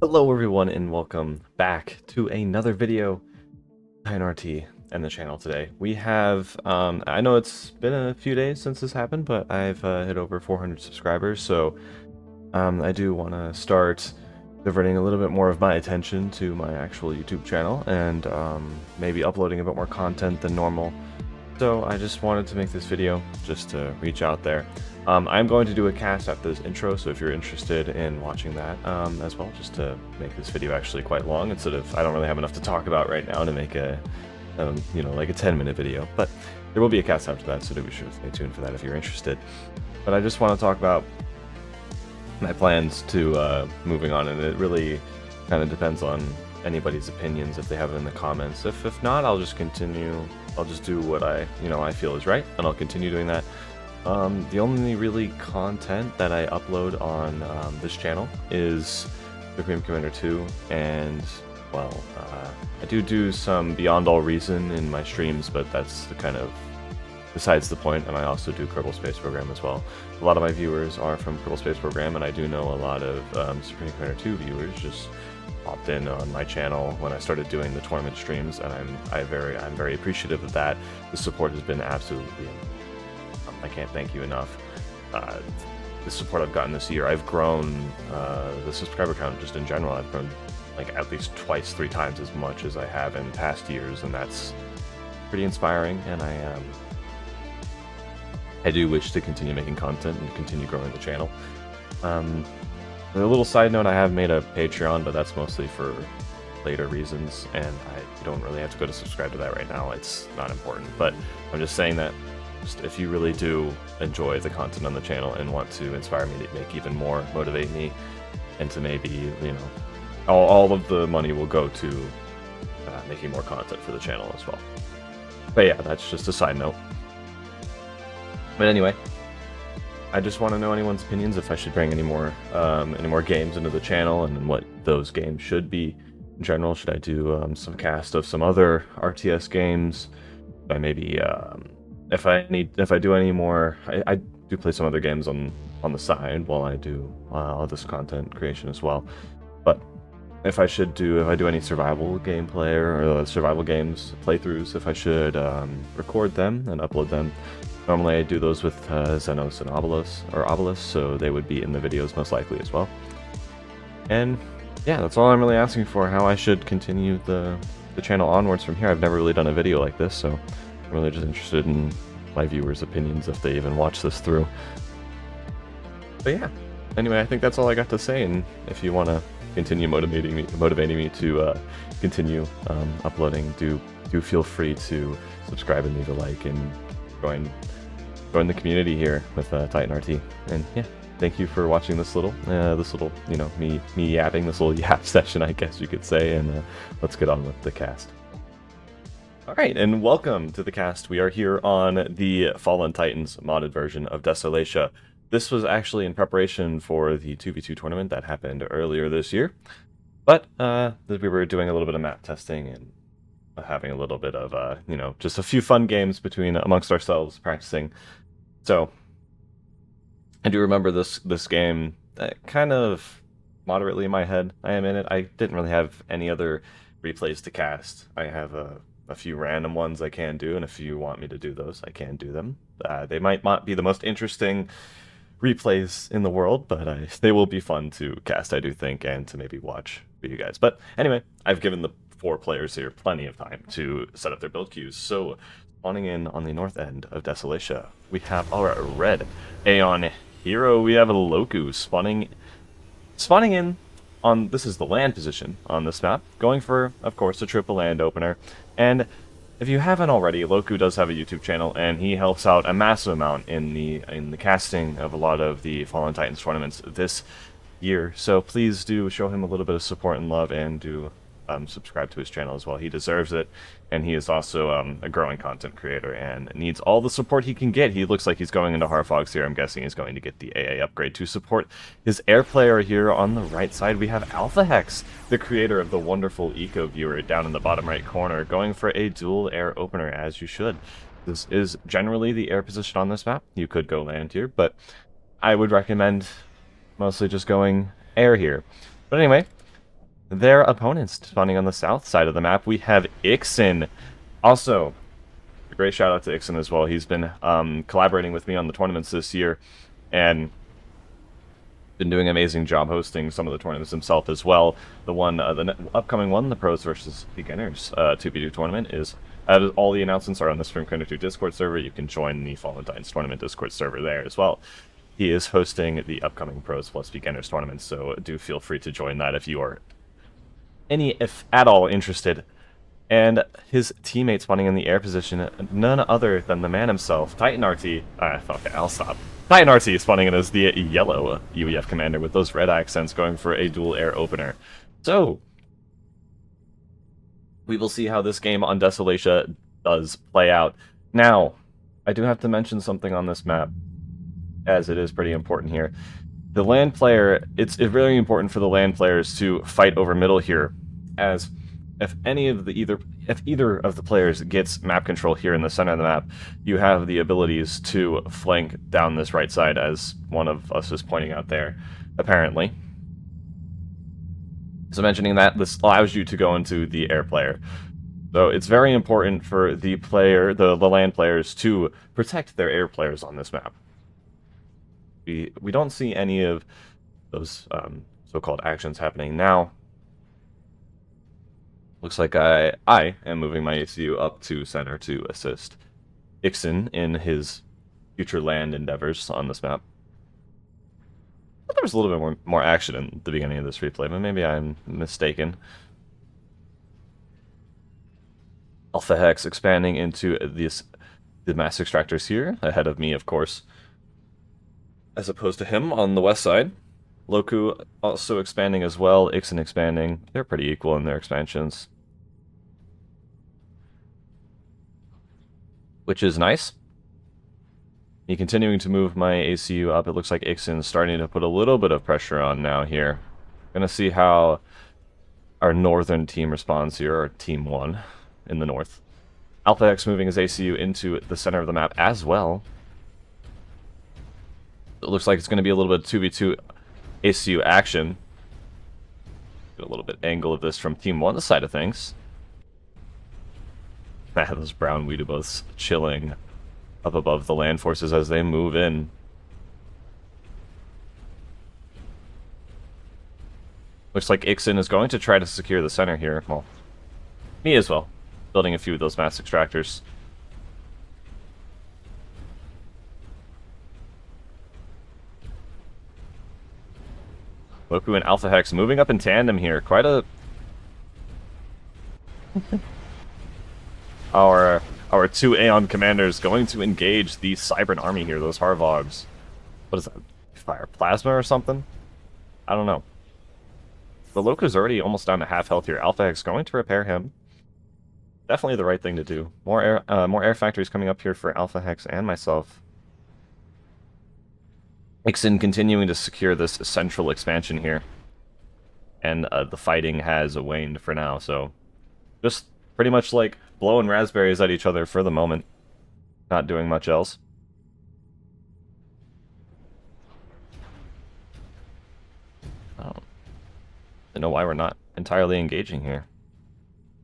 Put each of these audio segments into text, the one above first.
Hello everyone and welcome back to another video. TitanRT and the channel today. We have, I know it's been a few days since this happened, but I've hit over 400 subscribers, so I do want to start diverting a little bit more of my attention to my actual YouTube channel and maybe uploading a bit more content than normal. So I just wanted to make this video just to reach out there. I'm going to do a cast after this intro, so if you're interested in watching that as well, just to make this video actually quite long instead of, I don't really have enough to talk about right now to make a, you know, like a 10-minute video, but there will be a cast after that, so do be sure to stay tuned for that if you're interested. But I just want to talk about my plans to moving on, and it really kind of depends on anybody's opinions if they have it in the comments. If not, I'll just continue. I'll just do what I feel is right, and I'll continue doing that. The only really content that I upload on this channel is Supreme Commander 2, and well, I do some Beyond All Reason in my streams, but that's the kind of besides the point, and I also do Kerbal Space Program as well. A lot of my viewers are from Kerbal Space Program, and I do know a lot of Supreme Commander 2 viewers just popped in on my channel when I started doing the tournament streams, and I'm very appreciative of that. The support has been absolutely, I can't thank you enough. The support I've gotten this year, I've grown the subscriber count just in general. I've grown like at least twice, 3 times as much as I have in past years, and that's pretty inspiring. And I do wish to continue making content and continue growing the channel. A little side note, I have made a Patreon, but that's mostly for later reasons, and you don't really have to go to subscribe to that right now. It's not important, but I'm just saying that just if you really do enjoy the content on the channel and want to inspire me to make even more, motivate me, and to maybe, you know, all of the money will go to making more content for the channel as well. But yeah, that's just a side note. But anyway, I just want to know anyone's opinions if I should bring any more games into the channel, and what those games should be in general. Should I do some cast of some other RTS games? Should I maybe if I do any more, I do play some other games on the side while I do all this content creation as well. But if I do any survival gameplay or survival games playthroughs, if I should record them and upload them. Normally I do those with Xenos and Obelisk, so they would be in the videos most likely as well. And yeah, that's all I'm really asking for, how I should continue the channel onwards from here. I've never really done a video like this, so I'm really just interested in my viewers' opinions if they even watch this through. But yeah, anyway, I think that's all I got to say, and if you want to continue motivating me to continue uploading, do feel free to subscribe and leave a like and join the community here with TitanRT. And yeah, thank you for watching this little, you know, me yapping, this little yap session, I guess you could say, and let's get on with the cast. Alright, and welcome to the cast. We are here on the Fallen Titans modded version of Desolatia. This was actually in preparation for the 2v2 tournament that happened earlier this year, but we were doing a little bit of map testing and having a little bit of, you know, just a few fun games amongst ourselves, practicing. So I do remember this game kind of moderately in my head. I am in it. I didn't really have any other replays to cast. I have a few random ones I can do, and if you want me to do those, I can do them. They might not be the most interesting replays in the world, but they will be fun to cast, I do think, and to maybe watch for you guys. But anyway, I've given the 4 players here plenty of time to set up their build queues. So spawning in on the north end of Desolatia, we have our red Aeon hero. We have a Loku spawning in on, this is the land position on this map, going for, of course, a triple land opener. And if you haven't already, Loku does have a YouTube channel, and he helps out a massive amount in the casting of a lot of the Fallen Titans tournaments this year. So please do show him a little bit of support and love, and do subscribe to his channel as well. He deserves it, and he is also a growing content creator and needs all the support he can get. He looks like he's going into Harfogs here. I'm guessing he's going to get the AA upgrade to support his air player. Here on the right side, we have Alpha Hex, the creator of the wonderful Eco Viewer, down in the bottom right corner, going for a dual air opener, as you should. This is generally the air position on this map. You could go land here, but I would recommend mostly just going air here. But anyway, their opponents spawning on the south side of the map. We have Ixin. Also, a great shout out to Ixin as well. He's been collaborating with me on the tournaments this year, and been doing an amazing job hosting some of the tournaments himself as well. The one, the upcoming one, the Pros versus Beginners 2v2 tournament, is all the announcements are on the Streamcrainer 2 Discord server. You can join the Fallen Titans tournament Discord server there as well. He is hosting the upcoming Pros plus Beginners tournament, so do feel free to join that if you are if at all interested. And his teammate spawning in the air position, none other than the man himself, Titan RT. Okay, I'll stop. Titan RT spawning in as the yellow UEF commander with those red accents going for a dual air opener. So, we will see how this game on Desolatia does play out. Now, I do have to mention something on this map, as it is pretty important here. The land player, it's really important for the land players to fight over middle here, as if either of the players gets map control here in the center of the map, you have the abilities to flank down this right side, as one of us is pointing out there, apparently. So mentioning that, this allows you to go into the air player. So it's very important for the land players to protect their air players on this map. We don't see any of those so-called actions happening now. Looks like I am moving my ACU up to center to assist Ixin in his future land endeavors on this map. There was a little bit more action in the beginning of this replay, but maybe I'm mistaken. Alpha Hex expanding into the mass extractors here, ahead of me, of course, as opposed to him on the west side. Loku also expanding as well, Ixin expanding. They're pretty equal in their expansions, which is nice. Me continuing to move my ACU up. It looks like Ixin's starting to put a little bit of pressure on now here. Gonna see how our northern team responds here, or Team 1 in the north. Alpha X moving his ACU into the center of the map as well. It looks like it's going to be a little bit 2v2 ACU action. Get a little bit angle of this from Team 1's side of things. Those brown Weedaboths chilling up above the land forces as they move in. Looks like Ixin is going to try to secure the center here. Well, me as well. Building a few of those mass extractors. Loku and Alpha Hex moving up in tandem here. Quite a... Our two Aeon commanders going to engage the Cybran army here, those Harvogs. What is that? Fire plasma or something? I don't know. The Loku's already almost down to half health here. Alpha Hex going to repair him. Definitely the right thing to do. More air factories coming up here for Alpha Hex and myself. Ixin continuing to secure this central expansion here. And the fighting has waned for now, so just pretty much like blowing raspberries at each other for the moment. Not doing much else. I don't know why we're not entirely engaging here.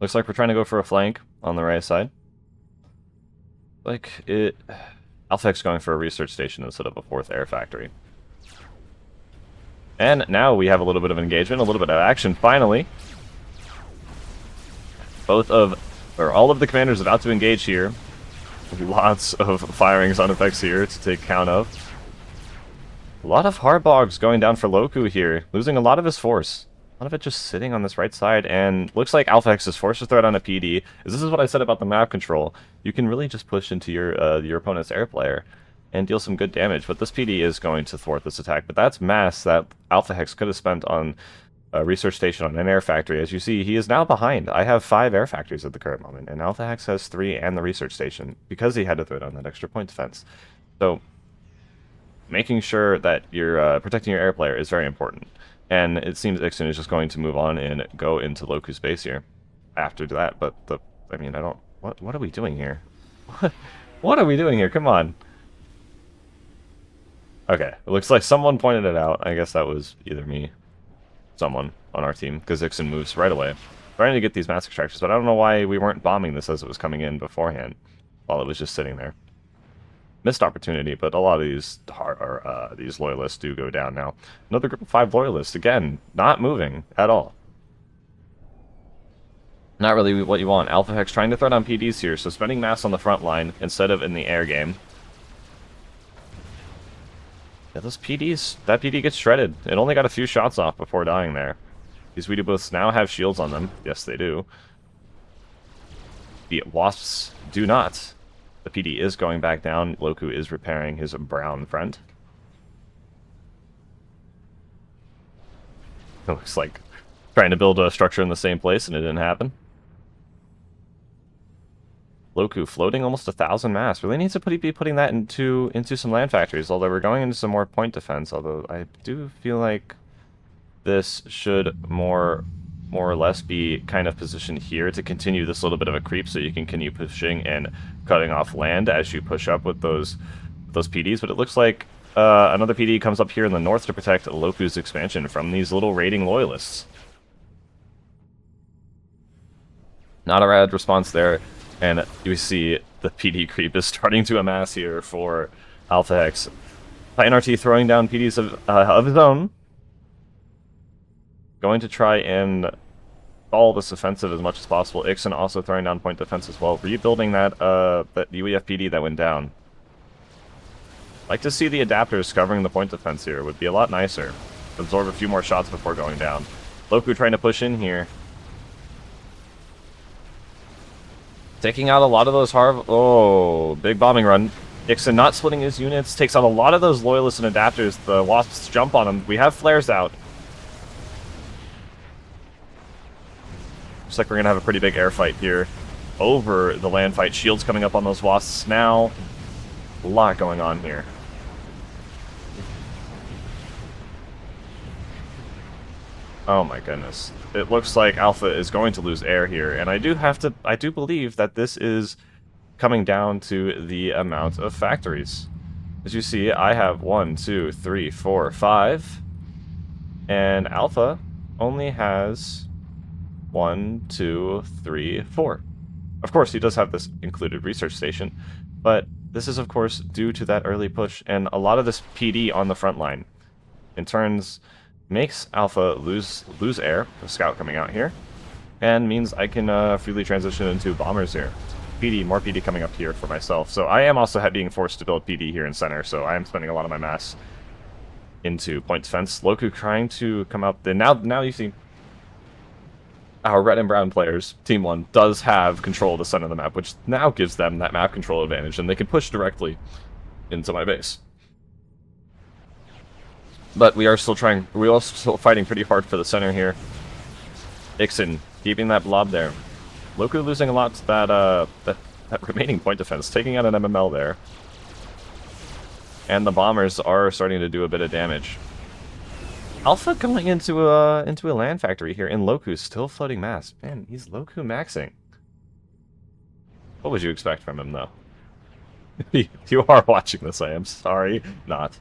Looks like we're trying to go for a flank on the right side. Alpha X going for a research station instead of a fourth air factory. And now we have a little bit of engagement, a little bit of action, finally. All of the commanders about to engage here. Lots of firing sound effects here to take count of. A lot of Harbogs going down for Loku here, losing a lot of his force. A lot of it just sitting on this right side, and looks like Alpha X is forced to throw it on a PD. This is what I said about the map control. You can really just push into your opponent's air player and deal some good damage, but this PD is going to thwart this attack. But that's mass that Alpha Hex could have spent on a research station on an air factory. As you see, he is now behind. I have 5 air factories at the current moment, and Alpha Hex has 3 and the research station, because he had to throw it on that extra point defense. So, making sure that you're protecting your air player is very important. And it seems Ixin is just going to move on and go into Loku's base here after that. But what are we doing here? What are we doing here? Come on. Okay, it looks like someone pointed it out. I guess that was either me someone on our team, because Ixen moves right away. Trying to get these mass extractors, but I don't know why we weren't bombing this as it was coming in beforehand, while it was just sitting there. Missed opportunity, but a lot of these loyalists do go down now. Another group of 5 loyalists, again, not moving at all. Not really what you want. Alpha Hex trying to throw down PDs here, so spending mass on the front line instead of in the air game. Yeah, those PDs, that PD gets shredded. It only got a few shots off before dying there. These Weedy Booths now have shields on them. Yes, they do. The Wasps do not. The PD is going back down. Loku is repairing his brown friend. It looks like trying to build a structure in the same place and it didn't happen. Loku floating almost 1,000 mass. Really needs to be putting that into some land factories, although we're going into some more point defense, although I do feel like this should more or less be kind of positioned here to continue this little bit of a creep so you can continue pushing and cutting off land as you push up with those PDs, but it looks like another PD comes up here in the north to protect Loku's expansion from these little raiding loyalists. Not a rad response there. And you see the PD creep is starting to amass here for Alpha Hex. Titan RT throwing down PDs of his own. Going to try and stall this offensive as much as possible. Ixen also throwing down point defense as well. Rebuilding that UEF PD that went down. Like to see the adapters covering the point defense here. Would be a lot nicer. Absorb a few more shots before going down. Loku trying to push in here. Taking out a lot of those oh, big bombing run. Ixen not splitting his units. Takes out a lot of those loyalists and adapters. The Wasps jump on him. We have flares out. Looks like we're going to have a pretty big air fight here over the land fight. Shields coming up on those Wasps now. A lot going on here. Oh my goodness. It looks like Alpha is going to lose air here, and I do believe that this is coming down to the amount of factories. As you see, I have 1, 2, 3, 4, 5, and Alpha only has 1, 2, 3, 4. Of course, he does have this included research station, but this is of course due to that early push and a lot of this PD on the front line. In turns, makes Alpha lose air, the scout coming out here, and means I can freely transition into bombers here. More PD coming up here for myself. So I am also being forced to build PD here in center, so I am spending a lot of my mass into point defense. Loku trying to come up. Then now you see our red and brown players, Team 1, does have control of the center of the map, which now gives them that map control advantage, and they can push directly into my base. But we're also still fighting pretty hard for the center here. Ixen keeping that blob there. Loku losing a lot to that remaining point defense, taking out an MML there. And the bombers are starting to do a bit of damage. Alpha going into a land factory here, and Loku's still floating mass. Man, he's Loku maxing. What would you expect from him, though? You are watching this, I am sorry not.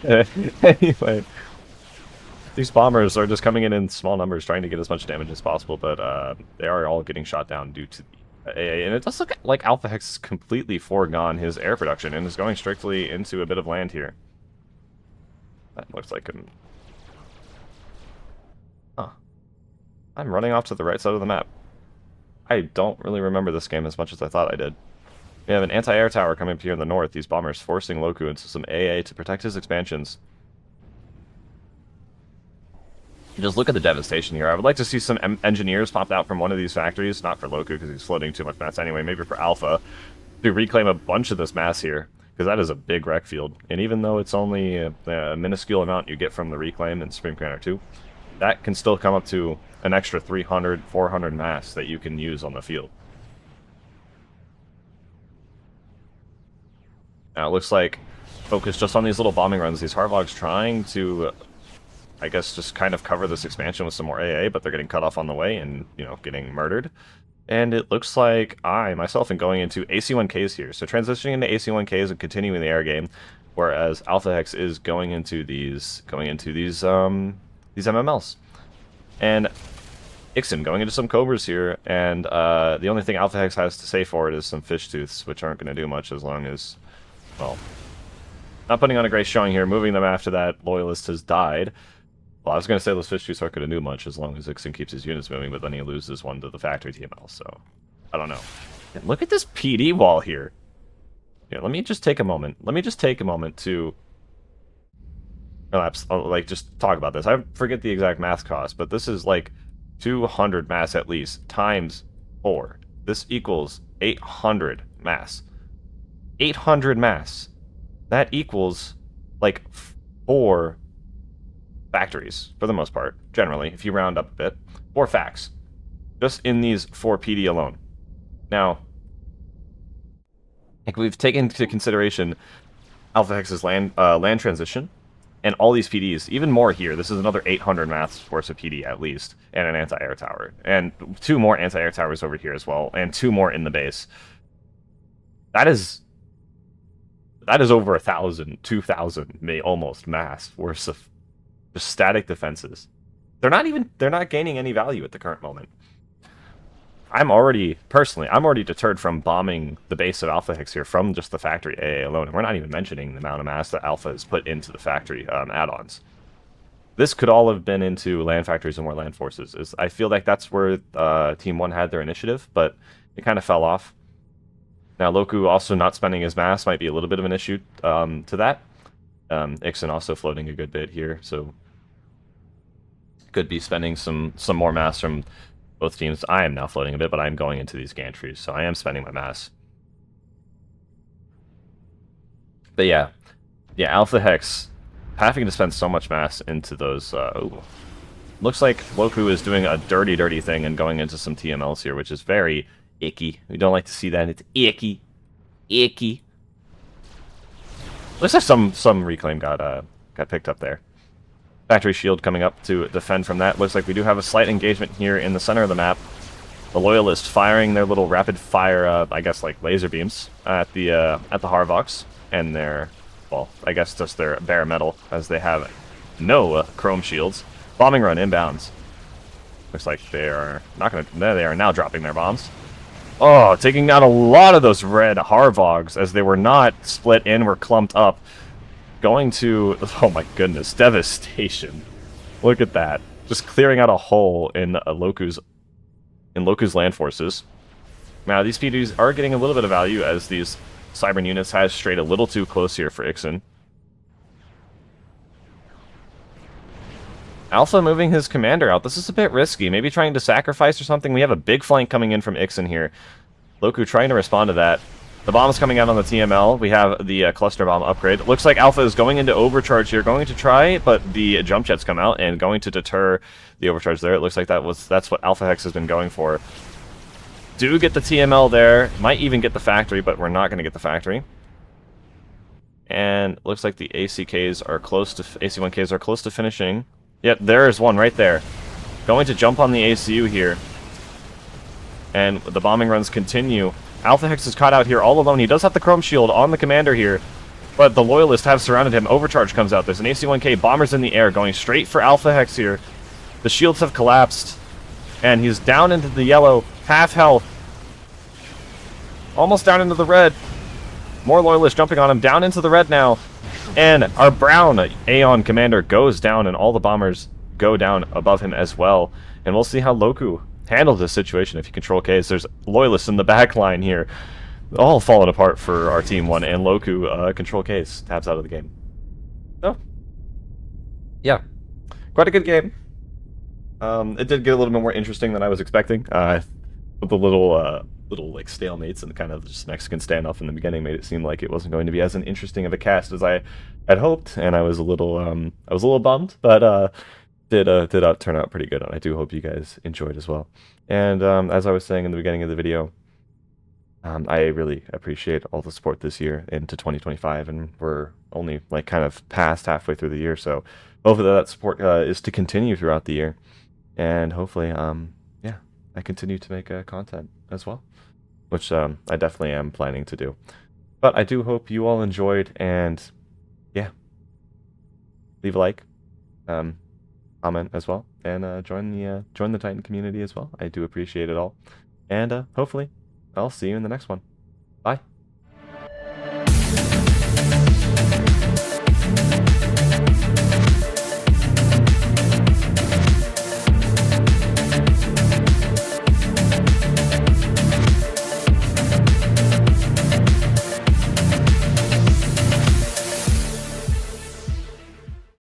Anyway, these bombers are just coming in small numbers, trying to get as much damage as possible, but they are all getting shot down due to the AA. And it does look like Alpha Hex has completely foregone his air production and is going strictly into a bit of land here. That looks like him. Huh. I'm running off to the right side of the map. I don't really remember this game as much as I thought I did. We have an anti-air tower coming up here in the north. These bombers forcing Loku into some AA to protect his expansions. Just look at the devastation here. I would like to see some engineers pop out from one of these factories. Not for Loku, because he's floating too much mass anyway. Maybe for Alpha, to reclaim a bunch of this mass here, because that is a big wreck field. And even though it's only a minuscule amount you get from the reclaim in Supreme Commander 2, that can still come up to an extra 300, 400 mass that you can use on the field. Now it looks like focus just on these little bombing runs. These Harvogs trying to, I guess, just kind of cover this expansion with some more AA, but they're getting cut off on the way and, you know, getting murdered. And it looks like I, myself, am going into AC1Ks here. So transitioning into AC1Ks and continuing the air game, whereas Alpha Hex is going into these these MMLs. And Ixen going into some Cobras here, and the only thing Alpha Hex has to say for it is some Fish Tooths, which aren't going to do much as long as, well, not putting on a great showing here, moving them after that Loyalist has died. Well, I was going to say those Fish Tooths aren't going to do much as long as Ixen keeps his units moving, but then he loses one to the factory TML, so I don't know. And look at this PD wall here. Yeah, let me just take a moment. Let me just take a moment to like just talk about this. I forget the exact math cost, but this is like 200 mass at least times 4. This equals 800 mass. 800 mass. That equals like 4 factories for the most part, generally, if you round up a bit. 4 facts. Just in these 4 PD alone. Now, like we've taken into consideration Alpha Hex's land transition, and all these PDs, even more here. This is another 800 mass force of PD at least, and an anti-air tower. And 2 more anti-air towers over here as well, and 2 more in the base. That is over 1,000, 2,000, almost mass worth of just static defenses. They're not gaining any value at the current moment. I'm already deterred from bombing the base of Alpha Hex here from just the factory AA alone. And we're not even mentioning the amount of mass that Alpha has put into the factory add-ons. This could all have been into land factories and more land forces. I feel like that's where Team 1 had their initiative, but it kind of fell off. Now, Loku also not spending his mass might be a little bit of an issue to that. Ixen also floating a good bit here, so could be spending some more mass from both teams. I am now floating a bit, but I'm going into these gantries, so I am spending my mass. But yeah, Alpha Hex having to spend so much mass into those. Looks like Loku is doing a dirty thing and going into some TMLs here, which is very icky. We don't like to see that. It's icky. Looks like some reclaim got picked up there. Factory shield coming up to defend from that. Looks like we do have a slight engagement here in the center of the map. The Loyalists firing their little rapid fire, I guess like laser beams at the Harvox and their, well, I guess just their bare metal, as they have no chrome shields. Bombing run inbounds. Looks like they are not gonna. They are now dropping their bombs. Oh, taking out a lot of those red Harvogs as they were not split in, were clumped up. Going to, oh my goodness, devastation. Look at that. Just clearing out a hole in Loku's land forces. Now, these PDs are getting a little bit of value as these Cybern units has strayed a little too close here for Ixen. Alpha moving his commander out. This is a bit risky. Maybe trying to sacrifice or something. We have a big flank coming in from Ixen here. Loku trying to respond to that. The bomb's coming out on the TML. We have the cluster bomb upgrade. Looks like Alpha is going into overcharge here. Going to try, but the jump jets come out and going to deter the overcharge there. It looks like that's what Alpha Hex has been going for. Do get the TML there. Might even get the factory, but we're not going to get the factory. And looks like the AC1Ks are close to finishing. Yep, there's one right there. Going to jump on the ACU here. And the bombing runs continue. Alpha Hex is caught out here all alone. He does have the chrome shield on the commander here, but the Loyalists have surrounded him. Overcharge comes out. There's an AC1K. Bombers in the air going straight for Alpha Hex here. The shields have collapsed, and he's down into the yellow. Half health. Almost down into the red. More Loyalists jumping on him. Down into the red now. And our brown Aeon commander goes down, and all the bombers go down above him as well. And we'll see how Loku handle this situation if you control Ks. There's Loyalists in the back line here. All falling apart for our Team 1, and Loku, control Ks, tabs out of the game. So, yeah. Quite a good game. It did get a little bit more interesting than I was expecting. With the little like stalemates and kind of just Mexican standoff in the beginning made it seem like it wasn't going to be as interesting of a cast as I had hoped, and I was a little bummed, but did turn out pretty good, and I do hope you guys enjoyed as well. And as I was saying in the beginning of the video, I really appreciate all the support this year into 2025, and we're only like kind of past halfway through the year, so hopefully that support is to continue throughout the year, and hopefully yeah, I continue to make content as well, which I definitely am planning to do. But I do hope you all enjoyed, and yeah, leave a like. comment as well, and join the Titan community as well. I do appreciate it all, and hopefully I'll see you in the next one. Bye.